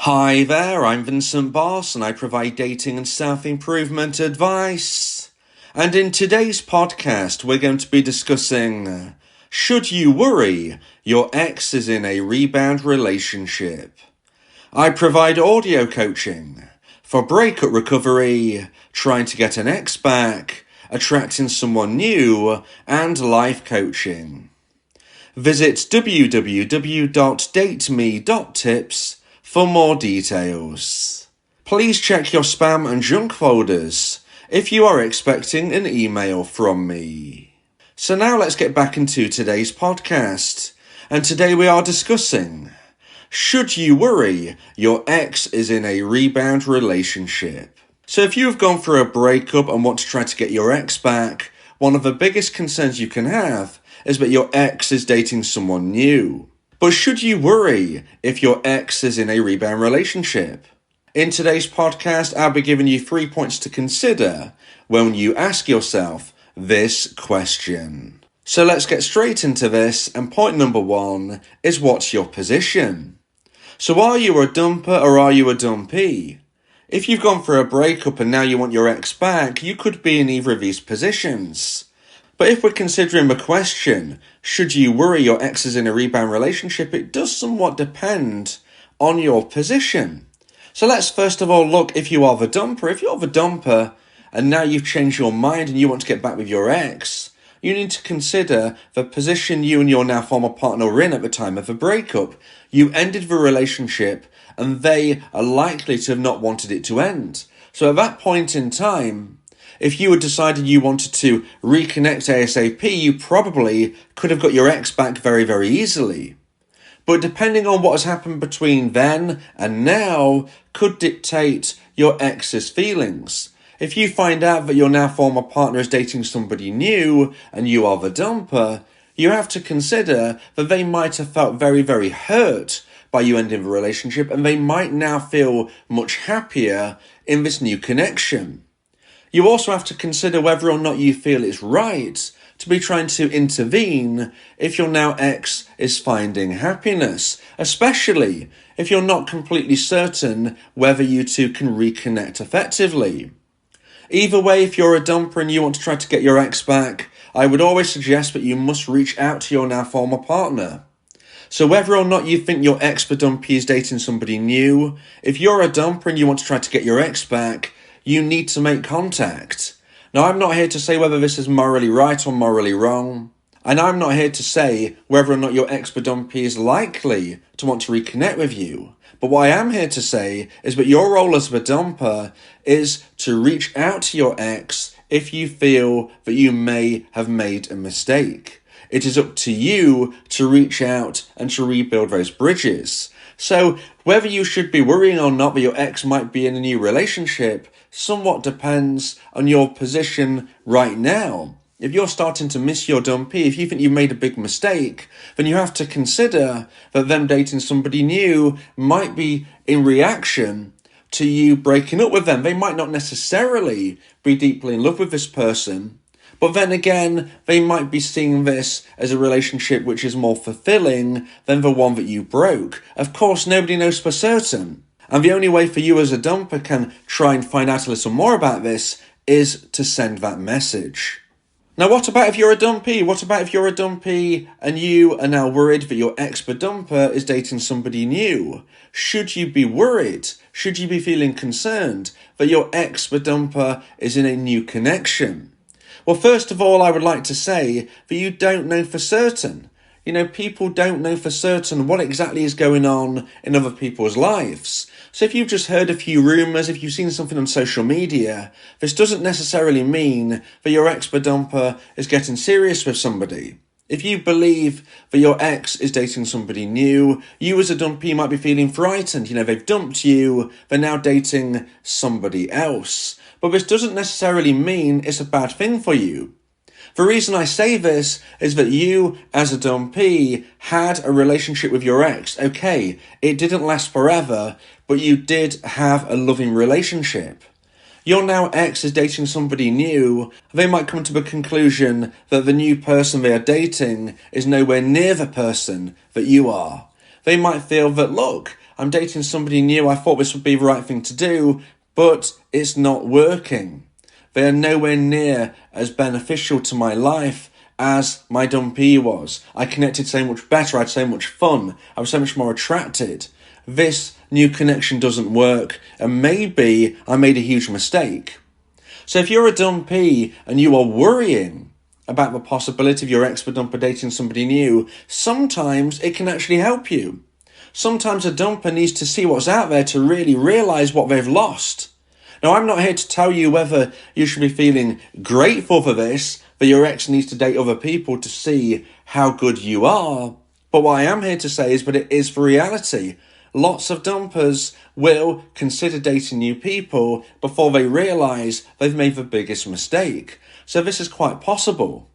Hi there, I'm Vincent Boss and I provide dating and self-improvement advice. And in today's podcast, we're going to be discussing, should you worry your ex is in a rebound relationship? I provide audio coaching for breakup recovery, trying to get an ex back, attracting someone new, and life coaching. Visit www.dateme.tips for more details. Please check your spam and junk folders if you are expecting an email from me. So now let's get back into today's podcast. And today we are discussing, should you worry your ex is in a rebound relationship? So if you have gone through a breakup and want to try to get your ex back, one of the biggest concerns you can have is that your ex is dating someone new. But should you worry if your ex is in a rebound relationship? In today's podcast, I'll be giving you 3 points to consider when you ask yourself this question. So let's get straight into this, and point number 1 is, what's your position? So are you a dumper or are you a dumpee? If you've gone through a breakup and now you want your ex back, you could be in either of these positions. But if we're considering the question, should you worry your ex is in a rebound relationship, it does somewhat depend on your position. So let's first of all look if you are the dumper. If you're the dumper and now you've changed your mind and you want to get back with your ex, you need to consider the position you and your now former partner were in at the time of the breakup. You ended the relationship and they are likely to have not wanted it to end. So at that point in time, if you had decided you wanted to reconnect ASAP, you probably could have got your ex back very, very easily. But depending on what has happened between then and now could dictate your ex's feelings. If you find out that your now former partner is dating somebody new and you are the dumper, you have to consider that they might have felt very, very hurt by you ending the relationship, and they might now feel much happier in this new connection. You also have to consider whether or not you feel it's right to be trying to intervene if your now ex is finding happiness, especially if you're not completely certain whether you two can reconnect effectively. Either way, if you're a dumper and you want to try to get your ex back, I would always suggest that you must reach out to your now former partner. So whether or not you think your ex the dumpee is dating somebody new, if you're a dumper and you want to try to get your ex back, you need to make contact. Now, I'm not here to say whether this is morally right or morally wrong. And I'm not here to say whether or not your ex the dumpee is likely to want to reconnect with you. But what I am here to say is that your role as the dumper is to reach out to your ex if you feel that you may have made a mistake. It is up to you to reach out and to rebuild those bridges. So whether you should be worrying or not that your ex might be in a new relationship somewhat depends on your position right now. If you're starting to miss your dumpee, if you think you've made a big mistake, then you have to consider that them dating somebody new might be in reaction to you breaking up with them. They might not necessarily be deeply in love with this person, but then again, they might be seeing this as a relationship which is more fulfilling than the one that you broke. Of course, nobody knows for certain. And the only way for you as a dumper can try and find out a little more about this is to send that message. Now, what about if you're a dumpee? What about if you're a dumpee and you are now worried that your ex the dumper is dating somebody new? Should you be worried? Should you be feeling concerned that your ex the dumper is in a new connection? Well, first of all, I would like to say that you don't know for certain. You know, people don't know for certain what exactly is going on in other people's lives. So if you've just heard a few rumours, if you've seen something on social media, this doesn't necessarily mean that your ex the dumper is getting serious with somebody. If you believe that your ex is dating somebody new, you as a dumpee might be feeling frightened. You know, they've dumped you, they're now dating somebody else. But this doesn't necessarily mean it's a bad thing for you. The reason I say this is that you, as a dumpee, had a relationship with your ex. Okay, it didn't last forever, but you did have a loving relationship. Your now ex is dating somebody new. They might come to the conclusion that the new person they are dating is nowhere near the person that you are. They might feel that, look, I'm dating somebody new, I thought this would be the right thing to do, but it's not working. They are nowhere near as beneficial to my life as my dumpee was. I connected so much better, I had so much fun, I was so much more attracted. This new connection doesn't work, and maybe I made a huge mistake. So if you're a dumpee and you are worrying about the possibility of your ex-dumper dating somebody new, sometimes it can actually help you. Sometimes a dumper needs to see what's out there to really realise what they've lost. Now, I'm not here to tell you whether you should be feeling grateful for this, that your ex needs to date other people to see how good you are. But what I am here to say is that it is the reality. Lots of dumpers will consider dating new people before they realise they've made the biggest mistake. So this is quite possible.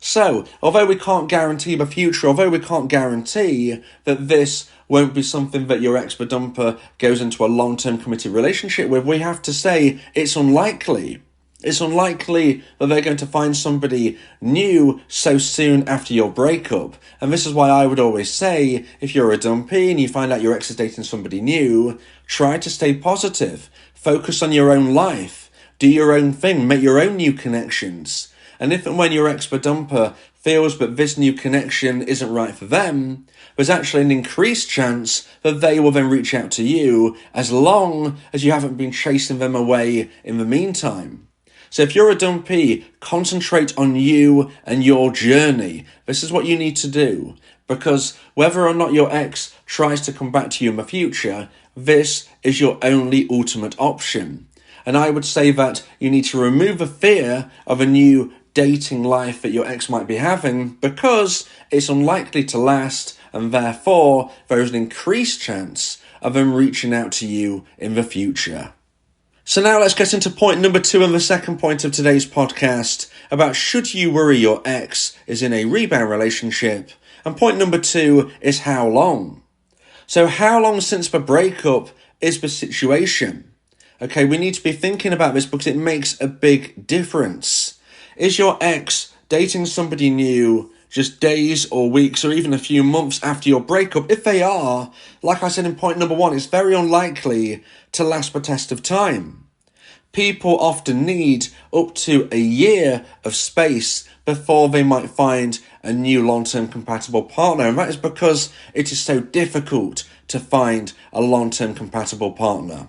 So, although we can't guarantee the future, although we can't guarantee that this won't be something that your ex-dumper goes into a long-term committed relationship with, we have to say it's unlikely. It's unlikely that they're going to find somebody new so soon after your breakup. And this is why I would always say, if you're a dumpee and you find out your ex is dating somebody new, try to stay positive. Focus on your own life. Do your own thing. Make your own new connections. And if and when your ex-dumper feels that this new connection isn't right for them, there's actually an increased chance that they will then reach out to you, as long as you haven't been chasing them away in the meantime. So if you're a dumpee, concentrate on you and your journey. This is what you need to do, because whether or not your ex tries to come back to you in the future, this is your only ultimate option. And I would say that you need to remove the fear of a new dating life that your ex might be having, because it's unlikely to last, and therefore there is an increased chance of them reaching out to you in the future. So now let's get into point number 2 and the second point of today's podcast about should you worry your ex is in a rebound relationship. And point number 2 is how long. So how long since the breakup is the situation? Okay, we need to be thinking about this because it makes a big difference. Is your ex dating somebody new just days or weeks or even a few months after your breakup? If they are, like I said in point number 1, it's very unlikely to last the test of time. People often need up to a year of space before they might find a new long-term compatible partner. And that is because it is so difficult to find a long-term compatible partner.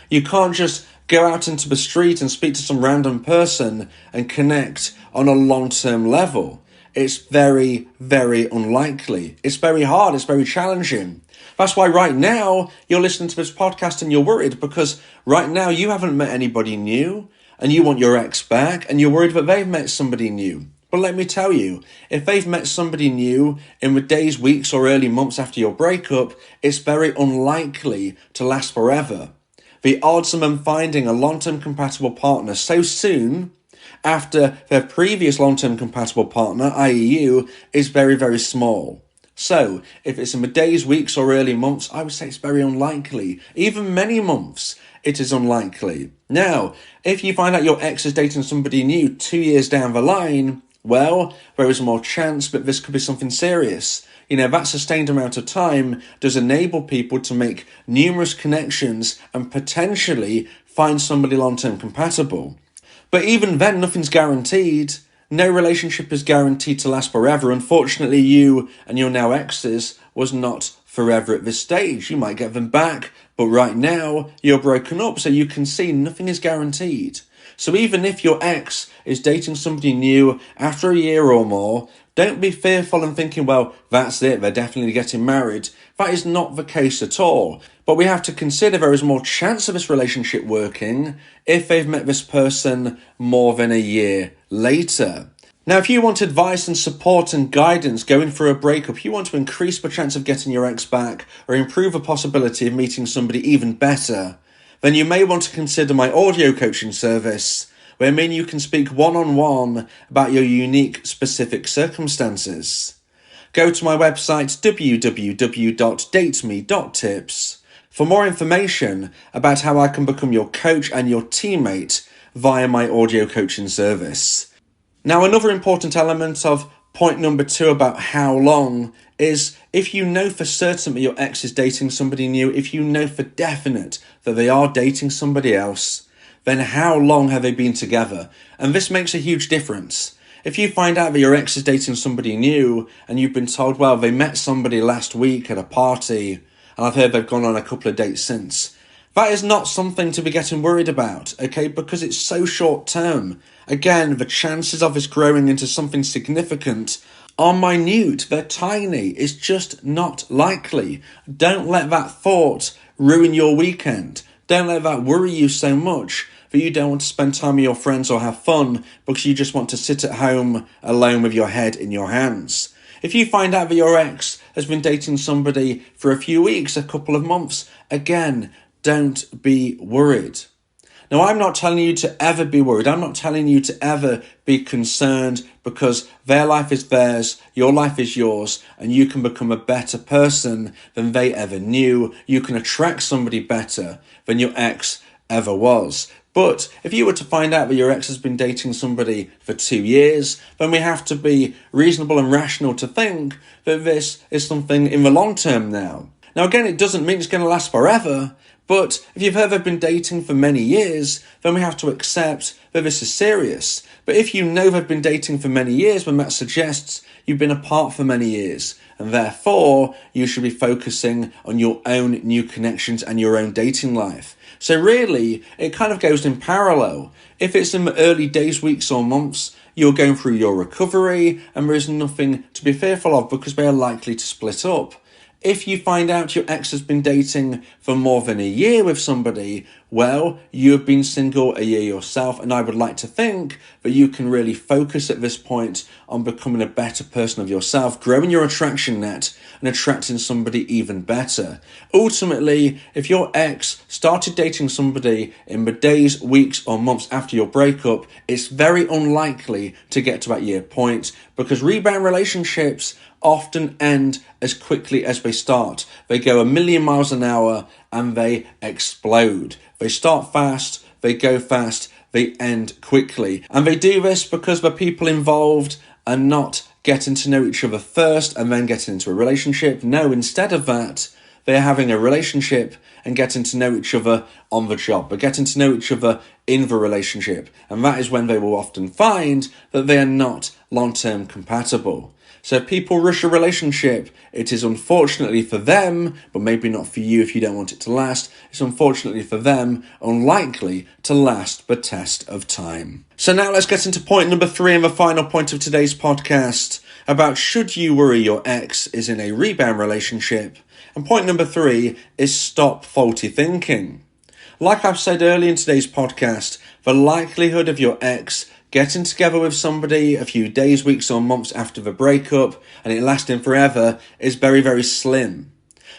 You can't just go out into the street and speak to some random person and connect on a long-term level. It's very, very unlikely. It's very hard. It's very challenging. That's why right now you're listening to this podcast and you're worried, because right now you haven't met anybody new and you want your ex back and you're worried that they've met somebody new. But let me tell you, if they've met somebody new in the days, weeks or early months after your breakup, it's very unlikely to last forever. The odds of them finding a long-term compatible partner so soon after their previous long-term compatible partner, i.e. you, is very, very small. So, if it's in the days, weeks or early months, I would say it's very unlikely. Even many months, it is unlikely. Now, if you find out your ex is dating somebody new 2 years down the line, well, there is more chance that this could be something serious. You know, that sustained amount of time does enable people to make numerous connections and potentially find somebody long-term compatible. But even then, nothing's guaranteed. No relationship is guaranteed to last forever. Unfortunately, you and your now exes was not forever at this stage. You might get them back, but right now you're broken up, so you can see nothing is guaranteed. So even if your ex is dating somebody new after a year or more, don't be fearful and thinking, well, that's it, they're definitely getting married. That is not the case at all. But we have to consider there is more chance of this relationship working if they've met this person more than a year later. Now, if you want advice and support and guidance going through a breakup, you want to increase the chance of getting your ex back or improve the possibility of meeting somebody even better, then you may want to consider my audio coaching service, where me and you can speak one-on-one about your unique specific circumstances. Go to my website www.dateme.tips for more information about how I can become your coach and your teammate via my audio coaching service. Now, another important element of Point number 2 about how long is, if you know for certain that your ex is dating somebody new, if you know for definite that they are dating somebody else, then how long have they been together? And this makes a huge difference. If you find out that your ex is dating somebody new and you've been told, well, they met somebody last week at a party and I've heard they've gone on a couple of dates since, that is not something to be getting worried about, okay? Because it's so short term. Again, the chances of this growing into something significant are minute. They're tiny. It's just not likely. Don't let that thought ruin your weekend. Don't let that worry you so much that you don't want to spend time with your friends or have fun because you just want to sit at home alone with your head in your hands. If you find out that your ex has been dating somebody for a few weeks, a couple of months, again, don't be worried. Now, I'm not telling you to ever be worried. I'm not telling you to ever be concerned, because their life is theirs, your life is yours, and you can become a better person than they ever knew. You can attract somebody better than your ex ever was. But if you were to find out that your ex has been dating somebody for 2 years, then we have to be reasonable and rational to think that this is something in the long term now. Now, again, it doesn't mean it's going to last forever, but if you've ever been dating for many years, then we have to accept that this is serious. But if you know they've been dating for many years, then that suggests you've been apart for many years, and therefore you should be focusing on your own new connections and your own dating life. So really, it kind of goes in parallel. If it's in the early days, weeks or months, you're going through your recovery and there is nothing to be fearful of because they are likely to split up. If you find out your ex has been dating for more than a year with somebody, well, you have been single a year yourself, and I would like to think that you can really focus at this point on becoming a better person of yourself, growing your attraction net and attracting somebody even better. Ultimately, if your ex started dating somebody in the days, weeks or months after your breakup, it's very unlikely to get to that year point, because rebound relationships often end as quickly as they start. They go a million miles an hour and they explode. They start fast, they go fast, they end quickly. And they do this because the people involved are not getting to know each other first and then getting into a relationship. No, instead of that, they're having a relationship and getting to know each other on the job. They're getting to know each other in the relationship. And that is when they will often find that they are not long-term compatible. So people rush a relationship. It is unfortunately for them, but maybe not for you if you don't want it to last. It's unfortunately for them unlikely to last the test of time. So now let's get into point number 3 and the final point of today's podcast about should you worry your ex is in a rebound relationship. And point number 3 is stop faulty thinking. Like I've said earlier in today's podcast, the likelihood of your ex getting together with somebody a few days, weeks or months after the breakup and it lasting forever is very, very slim.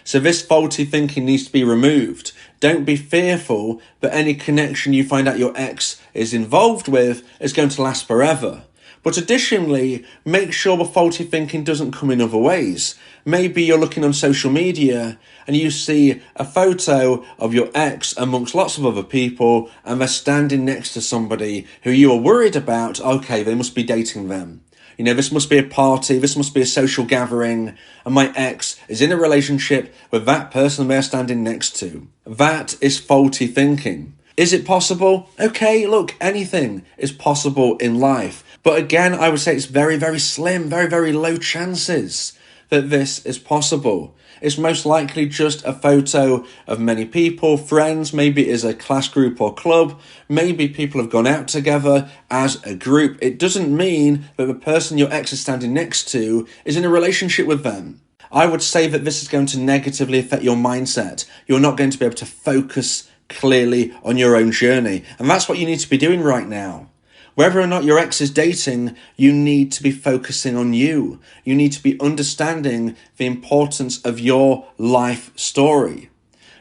So this faulty thinking needs to be removed. Don't be fearful that any connection you find out your ex is involved with is going to last forever. But additionally, make sure the faulty thinking doesn't come in other ways. Maybe you're looking on social media and you see a photo of your ex amongst lots of other people and they're standing next to somebody who you are worried about. Okay, they must be dating them. You know, this must be a party, this must be a social gathering, and my ex is in a relationship with that person they're standing next to. That is faulty thinking. Is it possible? Okay, look, anything is possible in life. But again, I would say it's very, very slim, very, very low chances that this is possible. It's most likely just a photo of many people, friends, maybe it is a class group or club, maybe people have gone out together as a group. It doesn't mean that the person your ex is standing next to is in a relationship with them. I would say that this is going to negatively affect your mindset. You're not going to be able to focus clearly on your own journey. And that's what you need to be doing right now. Whether or not your ex is dating, you need to be focusing on you. You need to be understanding the importance of your life story.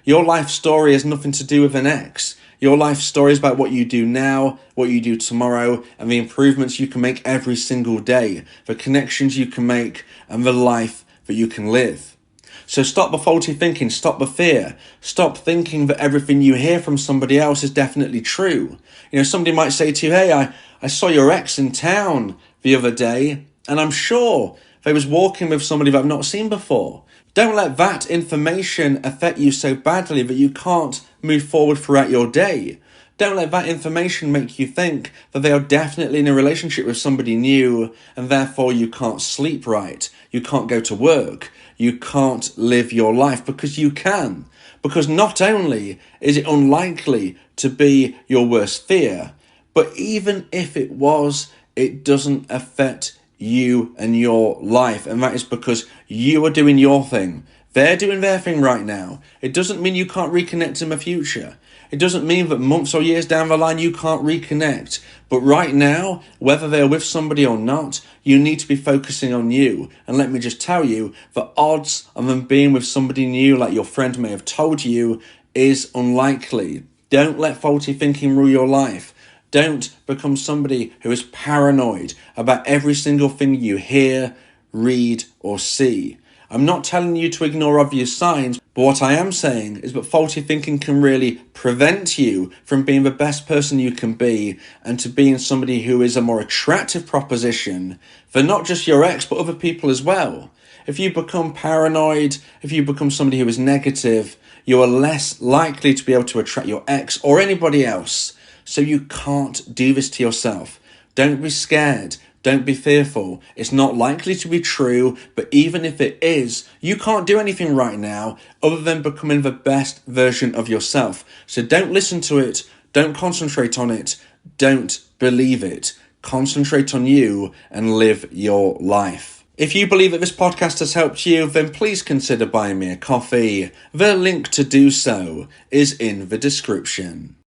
Your life story has nothing to do with an ex. Your life story is about what you do now, what you do tomorrow, and the improvements you can make every single day, the connections you can make, and the life that you can live. So stop the faulty thinking, stop the fear, stop thinking that everything you hear from somebody else is definitely true. You know, somebody might say to you, hey, I saw your ex in town the other day. And I'm sure they was walking with somebody that I've not seen before. Don't let that information affect you so badly that you can't move forward throughout your day. Don't let that information make you think that they are definitely in a relationship with somebody new and therefore you can't sleep right, you can't go to work, you can't live your life, because you can. Because not only is it unlikely to be your worst fear, but even if it was, it doesn't affect you and your life, and that is because you are doing your thing. They're doing their thing right now. It doesn't mean you can't reconnect in the future. It doesn't mean that months or years down the line you can't reconnect. But right now, whether they're with somebody or not, you need to be focusing on you. And let me just tell you, the odds of them being with somebody new, like your friend may have told you, is unlikely. Don't let faulty thinking rule your life. Don't become somebody who is paranoid about every single thing you hear, read, or see. I'm not telling you to ignore obvious signs, but what I am saying is that faulty thinking can really prevent you from being the best person you can be and to being somebody who is a more attractive proposition for not just your ex, but other people as well. If you become paranoid, if you become somebody who is negative, you are less likely to be able to attract your ex or anybody else. So you can't do this to yourself. Don't be scared. Don't be fearful. It's not likely to be true, but even if it is, you can't do anything right now other than becoming the best version of yourself. So don't listen to it. Don't concentrate on it. Don't believe it. Concentrate on you and live your life. If you believe that this podcast has helped you, then please consider buying me a coffee. The link to do so is in the description.